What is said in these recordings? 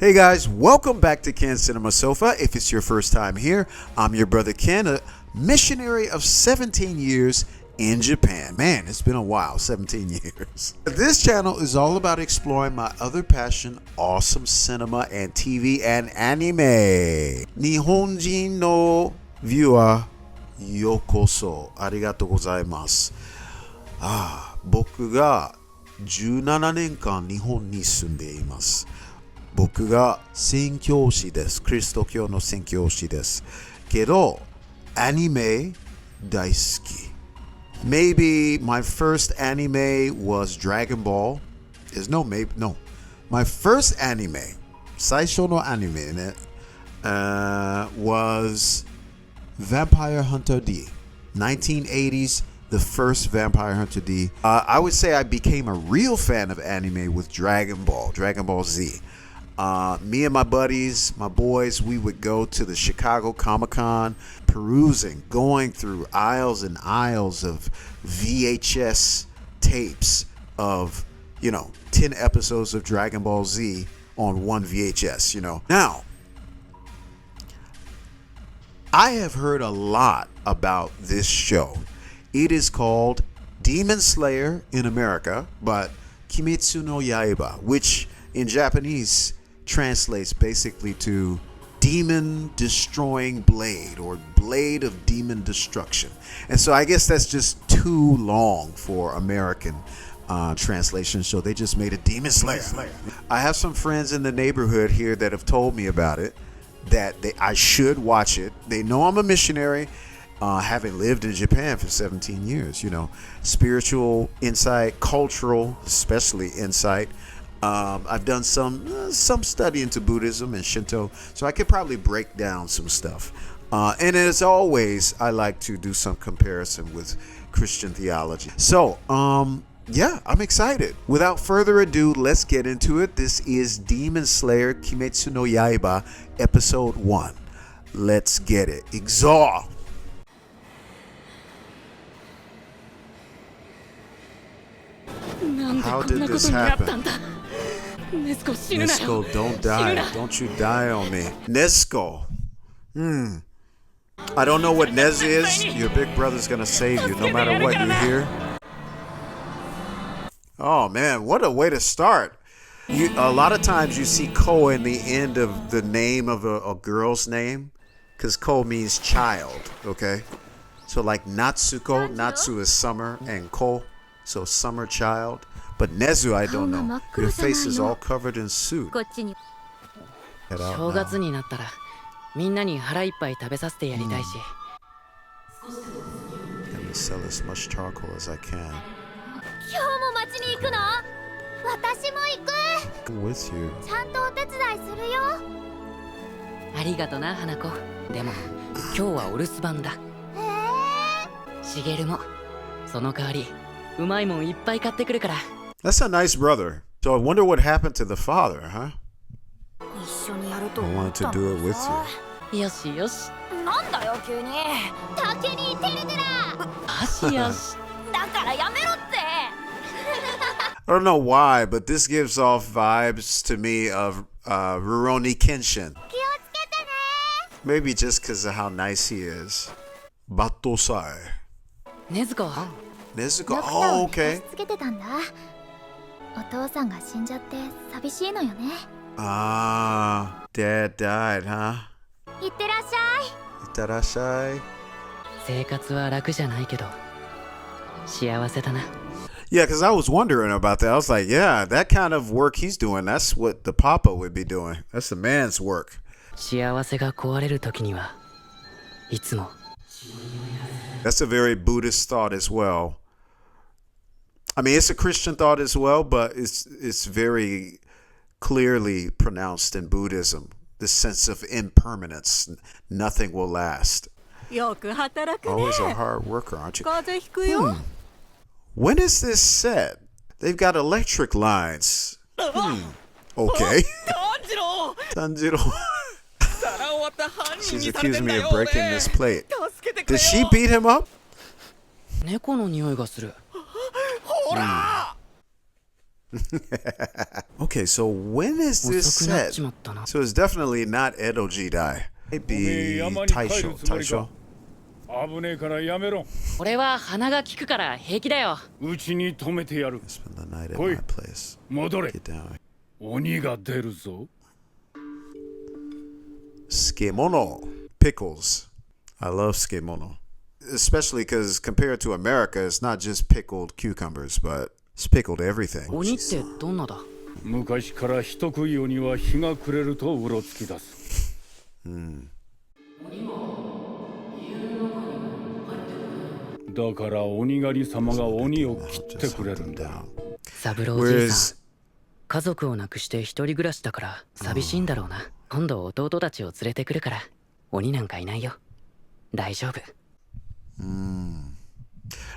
Hey guys, welcome back to Ken Cinema Sofa. If it's your first time here, I'm your brother Ken, a missionary of 17 years in Japan. Man, it's been a while, 17 years. This channel is all about exploring my other passion, awesome cinema and TV and anime. Nihonjin no viewer, yokoso. Arigatou gozaimasu. 僕が17年間日本に住んでいます。僕が宣教師です。キリスト教の宣教師です。けど、アニメ大好き。Maybe my first anime was Dragon Ball. There's no maybe, no. My first anime, 最初のアニメね、was Vampire Hunter D. 1980s, the first Vampire Hunter D. I would say I became a real fan of anime with Dragon Ball Z. Me and my buddies, my boys, we would go to the Chicago Comic-Con, perusing, going through aisles and aisles of VHS tapes of, 10 episodes of Dragon Ball Z on one VHS, Now, I have heard a lot about this show. It is called Demon Slayer in America, but Kimetsu no Yaiba, which in Japanese translates basically to demon destroying blade or blade of demon destruction. And so I guess that's just too long for American translation, so they just made a Demon Slayer. I have some friends in the neighborhood here that have told me about it, that I should watch it. They know I'm a missionary, having lived in Japan for 17 years, spiritual insight, cultural, especially insight. I've done some study into Buddhism and Shinto, so I could probably break down some stuff. And as always, I like to do some comparison with Christian theology. So, yeah, I'm excited. Without further ado, let's get into it. This is Demon Slayer Kimetsu no Yaiba, Episode 1. Let's get it. Exalt! How did this happen? Nezuko, don't die. Don't you die on me. Nezuko. I don't know what Nez is. Your big brother's gonna save you no matter what you hear. Oh man, what a way to start. A lot of times you see Ko in the end of the name of a girl's name, because Ko means child, okay? So like Natsuko, Natsu is summer, and Ko, so summer child. But Nezu, I don't know. Your face is all covered in soot. Let me sell as much charcoal as I can. I'm with you. ありがとな、花子。でも、今日はお留守番だ。しげるも、その代わり、うまいもんいっぱい買ってくるから。That's a nice brother. So I wonder what happened to the father, huh? I wanted to do it with you. よしよし。なんだよ急に。竹にテルテラ。よしよし。だからやめろって。I don't know why, but this gives off vibes to me of Rurouni Kenshin. 気をつけてね。 Maybe just because of how nice he is. Battosai. Nezuko. Nezuko. Oh, okay. つけてたんだ。お父さんが死んじゃって寂しいのよね。Dad died, huh? いってらっしゃい。いってらっしゃい。生活は楽じゃないけど、幸せだな。Yeah, because I was wondering about that. I was like, yeah, that kind of work he's doing, that's what the papa would be doing. That's the man's work. 幸せが壊れる時には、いつも。That's a very Buddhist thought as well. I mean, it's a Christian thought as well, but it's very clearly pronounced in Buddhism. The sense of impermanence. Nothing will last. Always a hard worker, aren't you? When is this set? They've got electric lines. Okay. Tanjiro. She's accusing me of breaking this plate. Did she beat him up? 猫の匂いがする。Okay, so when is this 遅くなっ set? ちまったな。 So it's definitely not Edo Jidai. It'd be Taisho. Taisho. 危ねえからやめろ。俺は鼻が利くから平気だよ。うちに止めてやる。 Spend the night at Oi. my place. 戻れ。 Get down. 鬼が出るぞ。 Skemono. Pickles. I love skemono. Especially because compared to America, it's not just pickled cucumbers, but it's pickled everything. 鬼ってどんなだ？昔から人食い鬼は日が暮れるとうろつき出す。だから鬼狩り様が鬼を切ってくれるんだ。三郎おじいさん。家族を亡くして一人暮らしだから寂しいんだろうな。今度弟たちを連れてくるから鬼なんかいないよ。大丈夫。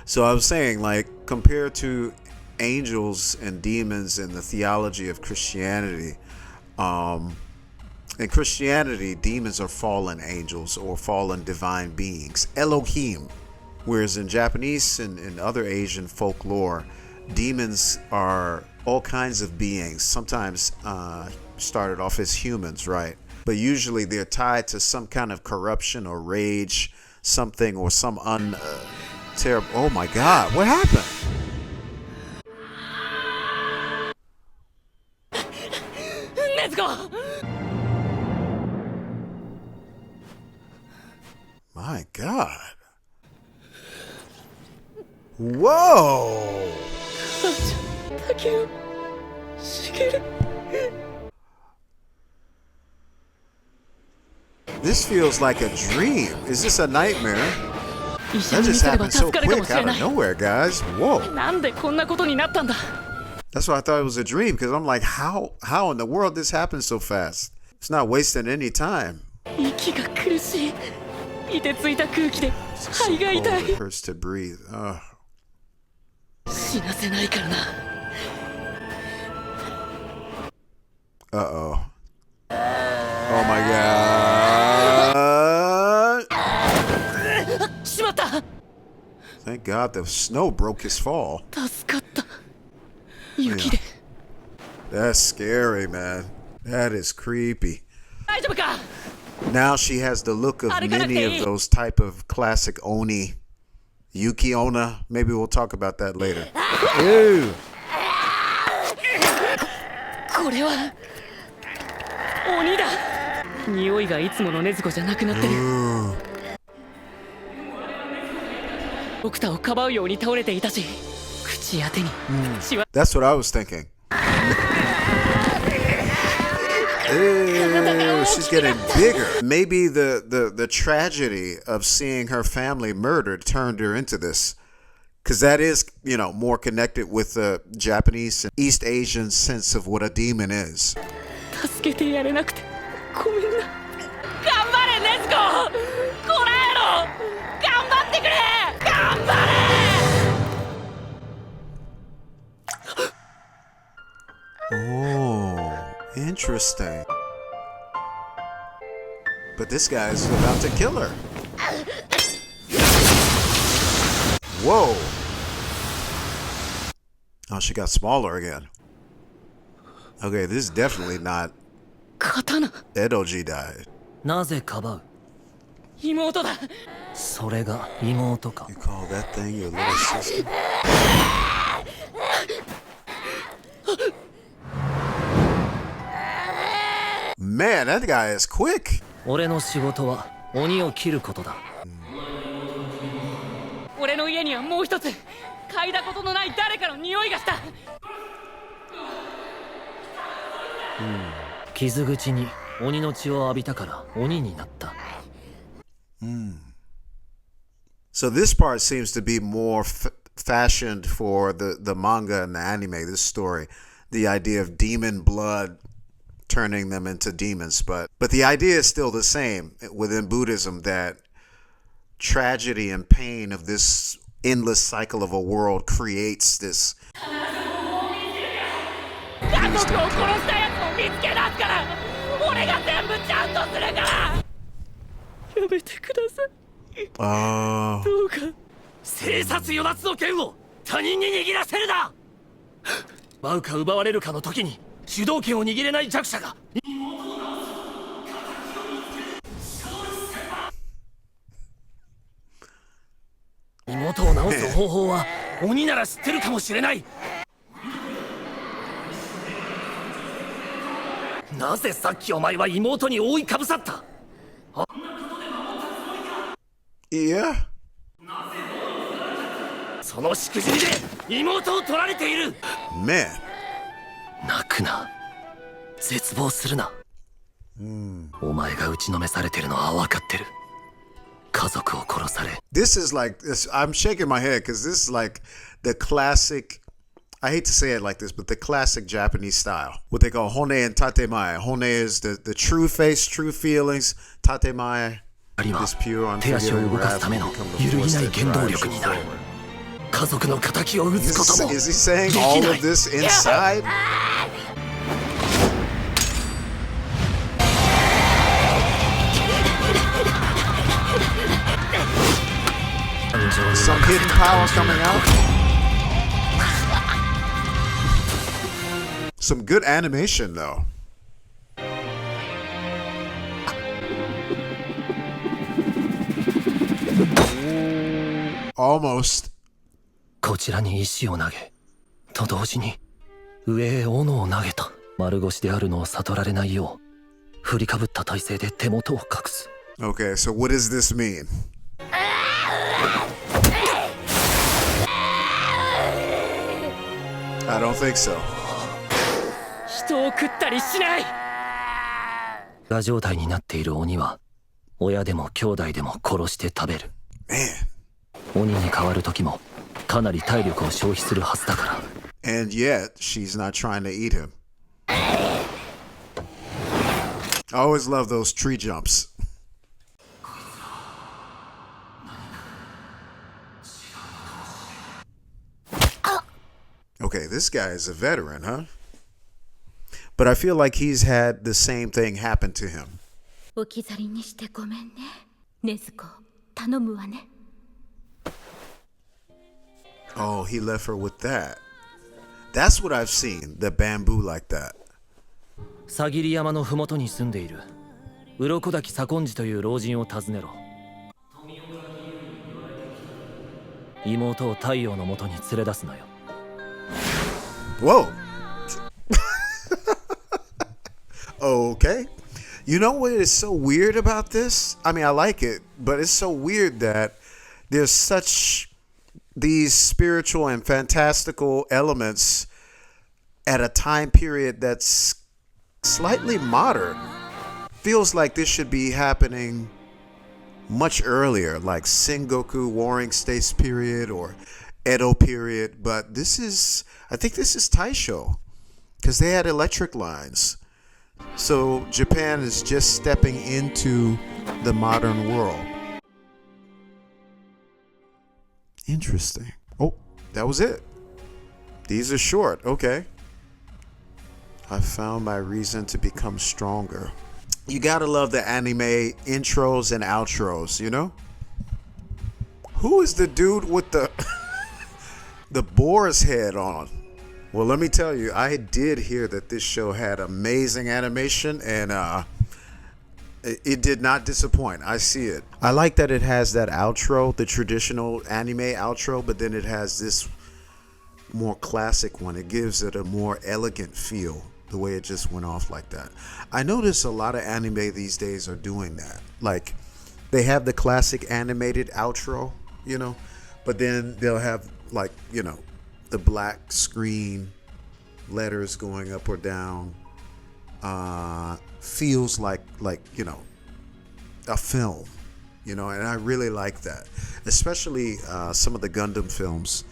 So I was saying, like, compared to angels and demons in the theology of Christianity, in Christianity, demons are fallen angels or fallen divine beings, Elohim. Whereas in Japanese and other Asian folklore, demons are all kinds of beings, sometimes started off as humans, right? But usually they're tied to some kind of corruption or rage, something or some terrible. Oh my God, what happened? Nezuko! My God. Whoa! This feels like a dream. Is this a nightmare? 一緒 That に見 just てれば happened so 助かるかも quick しれ out な of い。 nowhere, guys. Whoa. なんでこんなことになったんだ。 That's why I thought it was a dream, because I'm like, how in the world this happened so fast? It's not wasting any time. 息が苦しい。凍てついた空気で It's so 肺が cold, 痛い。 it hurts to breathe. Ugh. 死なせないからな。Uh-oh. Oh my God. しまった。 Thank God the snow broke his fall. 助かった。雪で。 That's scary, man. That is creepy. 大丈夫か。 Now she has the look of many of those type of classic Oni. Yuki Onna. Maybe we'll talk about that later. Ew. これは鬼だ。匂いがいつもの禰豆子じゃなくなってる。ドクターをかばうように倒れていたし、口当てに血は。 That's what I was thinking. Ew, she's getting bigger. Maybe the tragedy of seeing her family murdered turned her into this. Because that is, more connected with the Japanese and East Asian sense of what a demon is. 助けてやれなくてごめんな。頑張れ禰豆子。こらえろ。頑張ってくれ。頑張れ。 Oh, interesting. But this guy is about to kill her. Whoa. Oh, she got smaller again. Okay, this is definitely not 刀。 Edoji died. なぜかばう。妹だ。それが妹か。 You call that thing your little sister? Man, that guy is quick. 俺の仕事は鬼を切ることだ。俺の家にはもう一つ嗅いだことのない誰かの匂いがした。傷口に鬼の血を浴びたから鬼になった。So this part seems to be more fashioned for the manga and the anime, this story. The idea of demon blood turning them into demons. But the idea is still the same within Buddhism, that tragedy and pain of this endless cycle of a world creates this. 家族を殺したやつを見つけ出すから俺が全部ちゃんとするからやめてください。 Oh. どうか。生殺与奪の剣を他人に握らせるな。奪うか奪われるかの時に主導権を握れない弱者が妹を治す方法は鬼なら知ってるかもしれない。なぜさっきお前は妹に覆いかぶさった？ Yeah. そのしくじりで妹を取られている。 Man. 泣くな、絶望するな。お前が打ちのめされてるのは分かってる。家族を殺され。 This is like this, I'm shaking my head because this is like the classic. I hate to say it like this, but the classic Japanese style. What they call hone and tatemae. Hone is the true face, true feelings. Tatemae 光は is pure 手足を unforgiving 動かす wrath ための become the 揺るぎ force ない that 原動 drives 力 you になる。 forward. 家族の敵を討つことも Is he saying でき all な of い。 this inside? Some hidden power coming out. Some good animation though. Almost. こちらに石を投げと同時に上へ斧を投げた。丸腰であるのを悟られないよう振りかぶった体勢で手元を隠す。 Okay, so what does this mean? I don't think so. 人を食ったりしない。が状態になっている鬼は親でも兄弟でも殺して食べる。 Man. 鬼に変わる時もかなり体力を消費するはずだから。 And yet, she's not trying to eat him. I always love those tree jumps. Okay, this guy is a veteran, huh? But I feel like he's had the same thing happen to him. 置き去りにしてごめんね。禰豆子、頼むわね。 Oh, he left her with that. That's what I've seen, the bamboo like that. さぎり山のふもとに住んでいる鱗滝左近寺という老人を訪ねろ。妹を太陽のもとに連れ出すのよ。 Whoa. Okay. You know what is so weird about this? I mean, I like it, but it's so weird that there's such these spiritual and fantastical elements at a time period that's slightly modern. Feels like this should be happening much earlier, like Sengoku Warring States period or Edo period, but this is, I think this is Taisho because they had electric lines. So Japan is just stepping into the modern world. Interesting. Oh, that was it. These are short. Okay. I found my reason to become stronger. You gotta love the anime intros and outros, you know? Who is the dude with the the boar's head on? Well, let me tell you, I did hear that this show had amazing animation and it did not disappoint. I see it. I like that it has that outro, the traditional anime outro, but then it has this more classic one. It gives it a more elegant feel, the way it just went off like that. I notice a lot of anime these days are doing that. Like, they have the classic animated outro, you know, but then they'll have, like, you know, the black screen letters going up or down. Feels like you know, a film, you know, and I really like that. Especially some of the Gundam films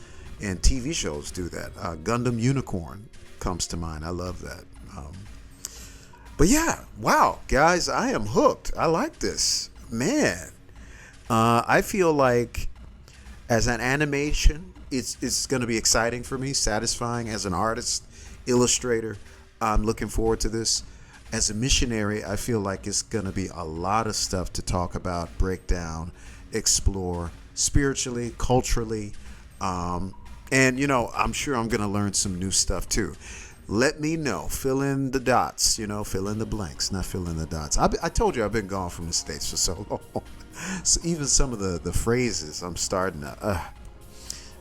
and TV shows do that. Gundam Unicorn comes to mind. I love that. But yeah, wow, guys, I am hooked. I like this, man. I feel like as an animation, it's going to be exciting for me, satisfying as an artist, illustrator. I'm looking forward to this. As a missionary, I feel like it's going to be a lot of stuff to talk about, break down, explore spiritually, culturally, And, I'm sure I'm going to learn some new stuff too. Let me know. Fill in the dots, fill in the blanks, not fill in the dots. I told you I've been gone from the States for so long. So even some of the phrases, I'm starting to...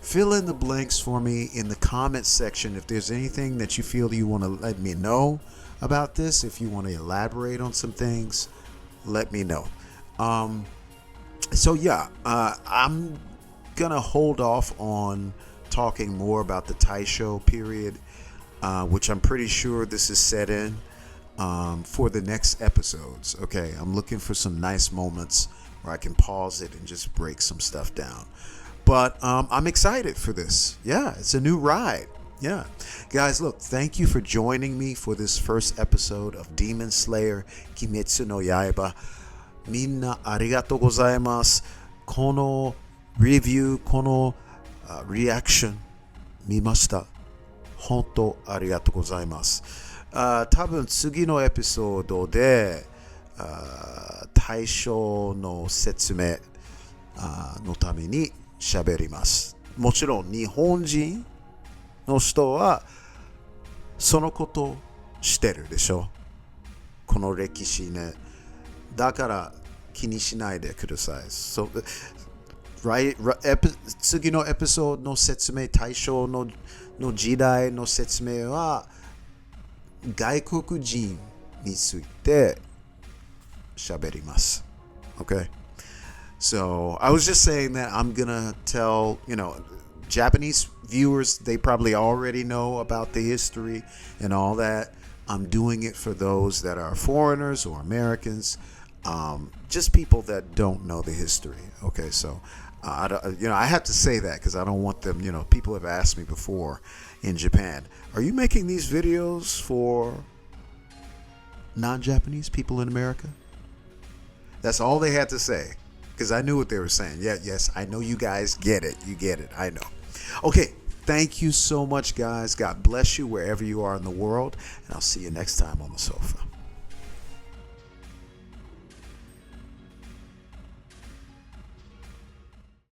Fill in the blanks for me in the comment section. If there's anything that you feel you want to let me know about this, if you want to elaborate on some things, let me know. I'm going to hold off on talking more about the Taisho period, which I'm pretty sure this is set in for the next episodes. Okay, I'm looking for some nice moments where I can pause it and just break some stuff down. But I'm excited for this. Yeah, it's a new ride. Yeah. Guys, look, thank you for joining me for this first episode of Demon Slayer Kimetsu no Yaiba. みんなありがとうございます。このレビュー、このリアクション見ました。本当ありがとうございます。多分次のエピソードで対象の説明のために喋ります。もちろん日本人の人はそのことしてるでしょ。この歴史ね。だから気にしないでください。次のエピソードの説明、対象の時代の説明は外国人について喋ります。Okay? So I was just saying that I'm gonna tell, Japanese viewers, they probably already know about the history and all that. I'm doing it for those that are foreigners or Americans, just people that don't know the history. Okay, so I have to say that because I don't want them. People have asked me before in Japan, are you making these videos for non-Japanese people in America? That's all they had to say. Because I knew what they were saying. Yeah, yes, I know you guys get it. You get it. I know. Okay, thank you so much, guys. God bless you wherever you are in the world. And I'll see you next time on the sofa.